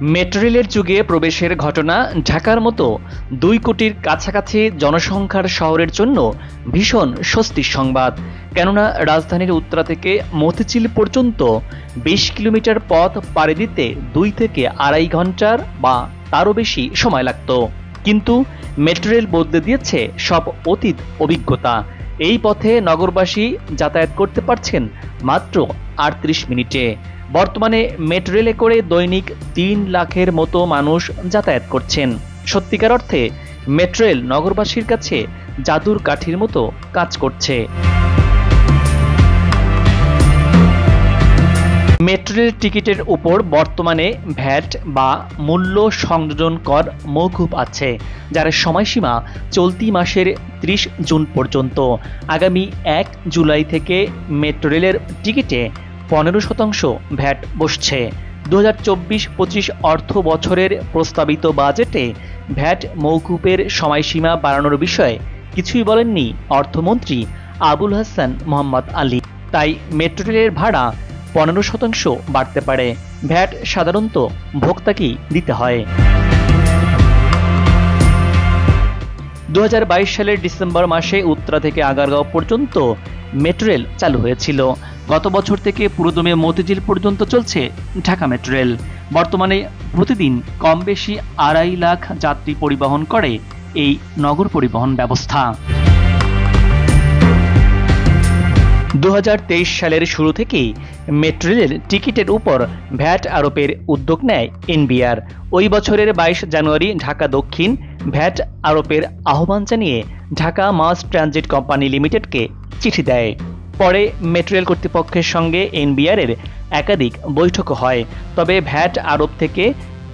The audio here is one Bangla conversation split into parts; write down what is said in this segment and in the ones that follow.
মেট্রো রেলের যুগে প্রবেশের ঘটনা ঢাকার মতো ২ কোটির কাছাকাছি জনসংখ্যার শহরের জন্য ভীষণ স্বস্তির সংবাদ। কেননা রাজধানীর উত্তরা থেকে মতিঝিল পর্যন্ত ২০ কিলোমিটার পথ পাড়ি দিতে ২ থেকে আড়াই ঘন্টার বা তারও বেশি সময় লাগত। কিন্তু মেট্রো রেল বদলে দিয়েছে সব অতীত অভিজ্ঞতা। এই পথে নগরবাসী যাতায়াত করতে পারছেন মাত্র ৩৮ মিনিটে। বর্তমানে মেট্রো রেলে করে দৈনিক ৩ লাখের মতো মানুষ যাতায়াত করছেন। সত্যিকার অর্থে মেট্রো রেল নগরবাসীর কাছে জাদুর কাঠির মতো কাজ করছে। মেট্রো রেল টিকিটের উপর বর্তমানে ভ্যাট বা মূল্য সংযোজন কর মওকুফ আছে, যার সময়সীমা চলতি মাসের ৩০ জুন পর্যন্ত। আগামী ১ জুলাই থেকে মেট্রো রেলের টিকিটে ১৫% ভ্যাট বসছে। ২০২৪-২৫ অর্থ বছরের প্রস্তাবিত বাজেটে ভ্যাট মওকুফের সময়সীমা বাড়ানোর বিষয়ে কিছুই বলেননি অর্থমন্ত্রী আবুল হাসান মোহাম্মদ আলী। তাই মেট্রো রেলের ভাড়া ১৫% বাড়তে পারে। ভ্যাট সাধারণত ভোক্তাকেই দিতে হয়। ২০২২ সালের ডিসেম্বর মাসে উত্তরা থেকে আগারগাঁও পর্যন্ত মেট্রো রেল চালু হয়েছিল। গত বছর থেকে পুরোদমে মতিঝিল পর্যন্ত চলছে ঢাকা মেট্রো রেল। বর্তমানে প্রতিদিন কম বেশি ২.৫ লাখ যাত্রী পরিবহন করে এই নগর পরিবহন ব্যবস্থা। ২০২৩ সালের শুরু থেকেই মেট্রো রেলের টিকিটের উপর ভ্যাট আরোপের উদ্যোগ নেয় এনবিআর। ওই বছরের ২২ জানুয়ারি ঢাকা দক্ষিণ ভ্যাট আরোপের আহ্বান জানিয়ে ঢাকা মাস ট্রানজিট কোম্পানি লিমিটেডকে চিঠি দেয়। পরে মেট্রো রেল কর্তৃপক্ষের সঙ্গে এনবিআরের একাধিক বৈঠকও হয়, তবে ভ্যাট আরোপ থেকে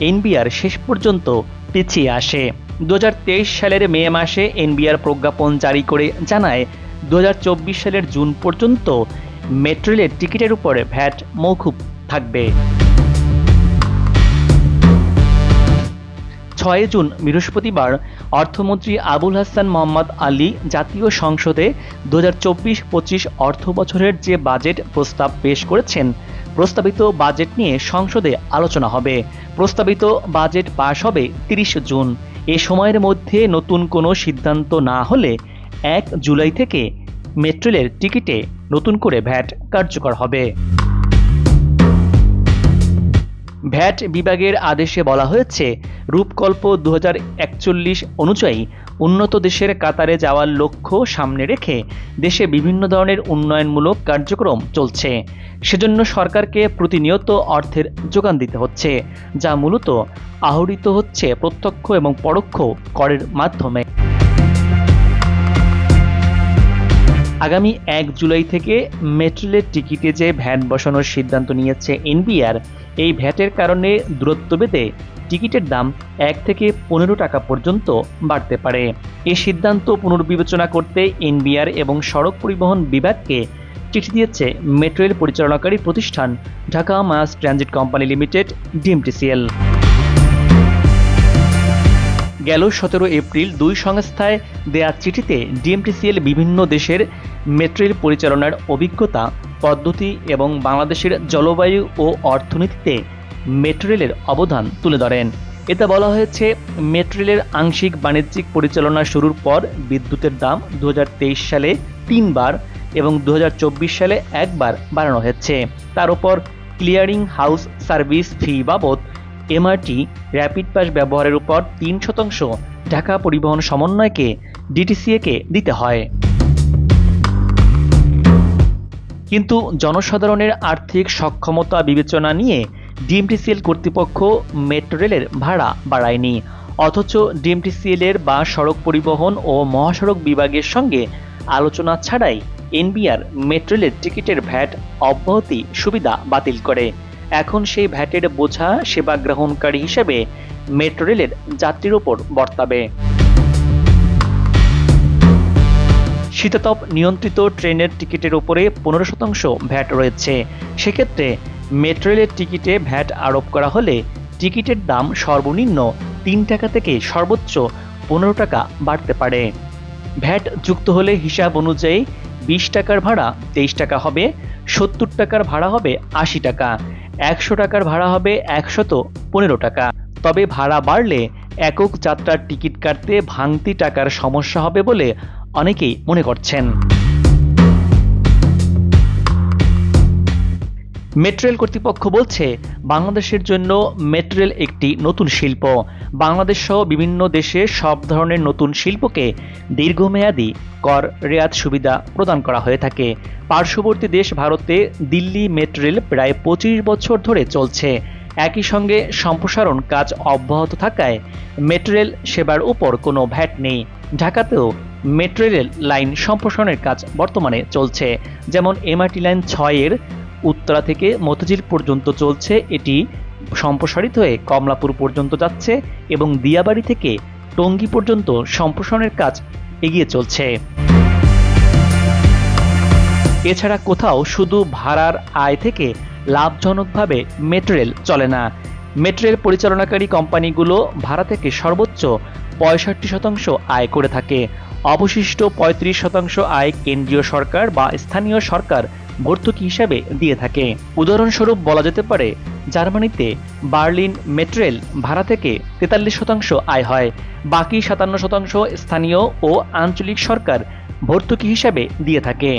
এনবিআর শেষ পর্যন্ত পিছিয়ে আসে। ২০২৩ সালের মে মাসে এনবিআর প্রজ্ঞাপন জারি করে জানায় ২০২৪ সালের জুন পর্যন্ত মেট্রো রেলের টিকিটের উপরে ভ্যাট মওকুফ থাকবে। ৬ জুন বৃহস্পতিবার অর্থমন্ত্রী আবুল হাসান মোহাম্মদ আলী জাতীয় সংসদে ২০২৪-২৫ অর্থ বছরের যে বাজেট প্রস্তাব পেশ করেছেন, প্রস্তাবিত বাজেট নিয়ে সংসদে আলোচনা হবে। প্রস্তাবিত বাজেট পাশ হবে ৩০ জুন। এ সময়ের মধ্যে নতুন কোনো সিদ্ধান্ত না হলে ১ জুলাই থেকে মেট্রো রেলের টিকিটে নতুন করে ভ্যাট কার্যকর হবে। ভ্যাট বিভাগের আদেশে বলা হয়েছে, রূপকল্প ২০৪১ অনুযায়ী উন্নত দেশের কাতারে যাওয়ার লক্ষ্য সামনে রেখে দেশে বিভিন্ন ধরনের উন্নয়নমূলক কার্যক্রম চলছে। সেজন্য সরকারকে প্রতিনিয়ত অর্থের যোগান দিতে হচ্ছে, যা মূলত আহরিত হচ্ছে প্রত্যক্ষ এবং পরোক্ষ করের মাধ্যমে। আগামী ১ জুলাই থেকে মেট্রো রেলের টিকিটে যে ভ্যাট বসানোর সিদ্ধান্ত নিয়েছে এনবিআর, এই ভ্যাটের কারণে দূরত্ব ভেদে টিকিটের দাম ১ থেকে ১৫ টাকা পর্যন্ত বাড়তে পারে। এই সিদ্ধান্ত পুনর্বিবেচনা করতে এনবিআর এবং সড়ক পরিবহন বিভাগকে চিঠি দিয়েছে মেট্রো রেল পরিচালনাকারী প্রতিষ্ঠান Dhaka mass transit company limited DMTCL. গেল ১৭ এপ্রিল ২ সংস্থায় দেয়া চিঠিতে ডিএমটিসিএল বিভিন্ন দেশের মেট্রো রেল পরিচালনার অভিজ্ঞতা, পদ্ধতি এবং বাংলাদেশের জলবায়ু ও অর্থনীতিতে মেট্রো রেলের অবদান তুলে ধরেন। এতে বলা হয়েছে, মেট্রো রেলের আংশিক বাণিজ্যিক পরিচালনা শুরুর পর বিদ্যুতের দাম ২০২৩ সালে ৩ বার এবং ২০২৪ সালে ১ বার বাড়ানো হয়েছে। তার উপর ক্লিয়ারিং হাউস সার্ভিস ফি বাবদ এমআরটি র্যাপিড পাস ব্যবহারের উপর ৩% ঢাকা পরিবহন সমন্বয়কে ডিটিসিএকে দিতে হয়। কিন্তু জনসাধারণের আর্থিক সক্ষমতা বিবেচনা নিয়ে ডিএমটিসিএল কর্তৃপক্ষ মেট্রো রেলের ভাড়া বাড়ায়নি। অথচ ডিএমটিসিএল এর বা সড়ক পরিবহন ও মহাসড়ক বিভাগের সঙ্গে আলোচনা ছাড়াই এনবিআর মেট্রো রেলের টিকিটের ভ্যাট অব্যাহতি সুবিধা বাতিল করে। এখন সেই ভ্যাটের বোঝা সেবা গ্রহণকারী হিসেবে মেট্রো রেলের যাত্রীর ওপর বর্তাবে। শীতাতপ নিয়ন্ত্রিত ট্রেনের টিকিটের উপরে ১৫% ভ্যাট রয়েছে। সেক্ষেত্রে মেট্রো রেলের টিকিটে ভ্যাট আরোপ করা হলে টিকিটের দাম সর্বনিম্ন ৩ টাকা থেকে সর্বোচ্চ ১৫ টাকা বাড়তে পারে। ভ্যাট যুক্ত হলে হিসাব অনুযায়ী ২০ টাকার ভাড়া ২৩ টাকা হবে, ৭০ টাকার ভাড়া হবে ৮০ টাকা। 100 টাকার ভাড়া হবে 115 টাকা। তবে ভাড়া বাড়লে একক যাত্রার টিকিট কাটতে ভাঙতি টাকার সমস্যা হবে বলে অনেকেই মনে করছেন। মেট্রোরেল কর্তৃপক্ষ বলছে, বাংলাদেশের জন্য মেট্রোরেল একটি নতুন শিল্প। বাংলাদেশ সহ বিভিন্ন দেশে সব ধরনের নতুন শিল্পকে দীর্ঘমেয়াদী কর রেয়াত সুবিধা প্রদান করা হয়ে থাকে। পার্শ্ববর্তী দেশ ভারতে দিল্লি মেট্রোরেল প্রায় 25 বছর ধরে চলছে। একই সঙ্গে সম্প্রসারণ কাজ অব্যাহত থাকায় মেট্রোরেল সেবার উপর কোনো ভ্যাট নেই। ঢাকাতেও মেট্রোরেল লাইন সম্প্রসারণের কাজ বর্তমানে চলছে। যেমন এমআরটি লাইন 6 এর উত্তরা থেকে মতিঝিল পর্যন্ত চলছে, এটি সম্প্রসারিত হয়ে কমলাপুর পর্যন্ত যাচ্ছে এবং দিয়াবাড়ি থেকে টঙ্গী পর্যন্ত সম্প্রসারণের কাজ এগিয়ে চলছে। এছাড়া কোথাও শুধু ভাড়ার আয় থেকে লাভজনকভাবে মেট্রোরেল চলে না। মেট্রোরেল পরিচালনাকারী কোম্পানিগুলো ভাড়া থেকে সর্বোচ্চ 65% আয় করে থাকে। অবশিষ্ট 35% আয় কেন্দ্রীয় সরকার বা স্থানীয় সরকার ভর্তুকি হিসাবে দিয়ে থাকে। উদাহরণস্বরূপ বলা যেতে পারে, জার্মানিতে বার্লিন মেট্রোরেল ভাড়া থেকে 43% আয় হয়, বাকি 57% স্থানীয় ও আঞ্চলিক সরকার ভর্তুকি হিসাবে দিয়ে থাকে।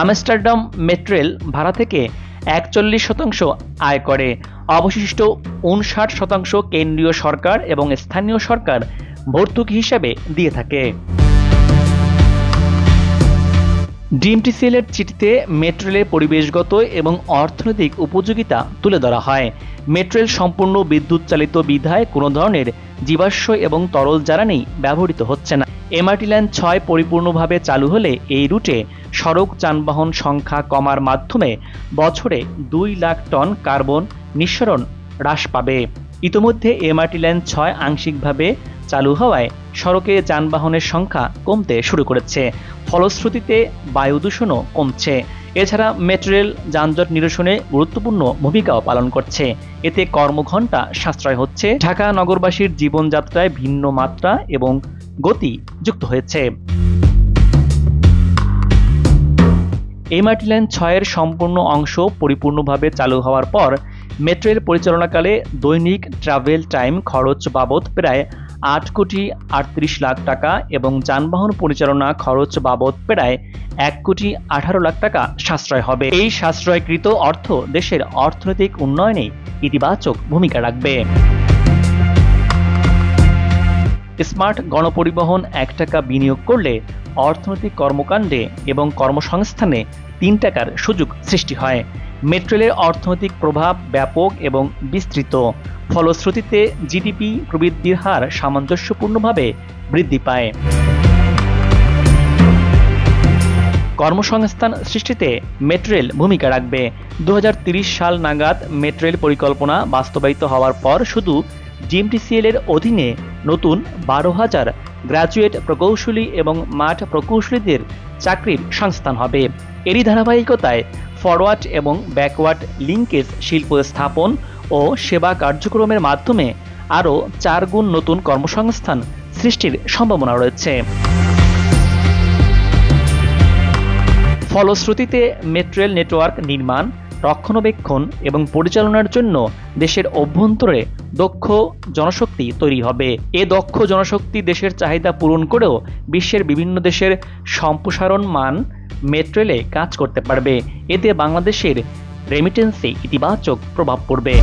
আমস্টারডাম মেট্রোরেল ভাড়া থেকে 41% আয় করে, অবশিষ্ট 59% কেন্দ্রীয় সরকার এবং স্থানীয় সরকার ভর্তুকি হিসাবে দিয়ে থাকে। ডিএমটিসিএল এর চিঠিতে মেট্রোরেলের পরিবেশগত এবং অর্থনৈতিক উপযোগিতা তুলে ধরা হয়। মেট্রোরেল সম্পূর্ণ বিদ্যুৎ চালিত বিধায় কোনো ধরনের জীবাশ্ম এবং তরল জ্বালানি ব্যবহৃত হচ্ছে না। এমআরটি লাইন 6 পরিপূর্ণভাবে চালু হলে এই রুটে সড়ক যানবাহন সংখ্যা কমার মাধ্যমে বছরে 2 লাখ টন কার্বন নিঃসরণ হ্রাস পাবে। ইতোমধ্যে এমআরটি লাইন 6 আংশিকভাবে চালু হওয়ায় সড়কে যানবাহনের সংখ্যা কমতে শুরু করেছে। ফলশ্রুতিতে বায়ু দূষণও কমছে। এছাড়া মেট্রোরেল যানজট নিরসনে গুরুত্বপূর্ণ ভূমিকাও পালন করছে। এতে কর্মঘণ্টা সাশ্রয় হচ্ছে, ঢাকা নগরবাসীর জীবনযাত্রায় ভিন্ন মাত্রা এবং গতি যুক্ত হয়েছে। এমআরটি লাইন 6 এর সম্পূর্ণ অংশ পরিপূর্ণভাবে চালু হওয়ার পর মেট্রোরেল পরিচালনাকালে দৈনিক ট্রাভেল টাইম খরচ বাবদ প্রায় 8,38,00,000 টাকা এবং যানবাহন পরিচালনা খরচ বাবদ প্রায় 1,18,00,000 টাকা সাশ্রয় হবে। এই সাশ্রয়কৃত অর্থ দেশের অর্থনৈতিক উন্নয়নে ইতিবাচক ভূমিকা রাখবে। স্মার্ট গণপরিবহন 1 টাকা বিনিয়োগ করলে অর্থনৈতিক কর্মকাণ্ডে এবং কর্মসংস্থানে 3 টাকার সুযোগ সৃষ্টি হয়। মেট্রোরেলের অর্থনৈতিক প্রভাব ব্যাপক এবং বিস্তৃত। ফলশ্রুতিতে জিডিপি প্রবৃদ্ধির হার সামঞ্জস্যপূর্ণভাবে বৃদ্ধি পায়। কর্মসংস্থান সৃষ্টিতে মেট্রোরেল ভূমিকা রাখবে। 2030 সাল নাগাদ মেট্রোরেল পরিকল্পনা বাস্তবায়িত হওয়ার পর শুধু ডিএমটিসিএল এর অধীনে নতুন 12,000 গ্র্যাজুয়েট প্রকৌশলী এবং মাঠ প্রকৌশলীদের চাকরির সংস্থান হবে। এরই ধারাবাহিকতায় ফরওয়ার্ড এবং ব্যাকওয়ার্ড লিঙ্কেজ শিল্প স্থাপন ও সেবা কার্যক্রমের মাধ্যমে আরও 4 গুণ নতুন কর্মসংস্থান সৃষ্টির সম্ভাবনা রয়েছে। ফলশ্রুতিতে মেট্রোরেল নেটওয়ার্ক নির্মাণ, রক্ষণাবেক্ষণ এবং পরিচালনার জন্য দেশের অভ্যন্তরে দক্ষ জনশক্তি তৈরি হবে। এ দক্ষ জনশক্তি দেশের চাহিদা পূরণ করেও বিশ্বের বিভিন্ন দেশের সম্প্রসারণ মান মেট্রোরেলে কাজ করতে পারবে। এতে বাংলাদেশের রেমিটেন্সে ইতিবাচক প্রভাব পড়বে।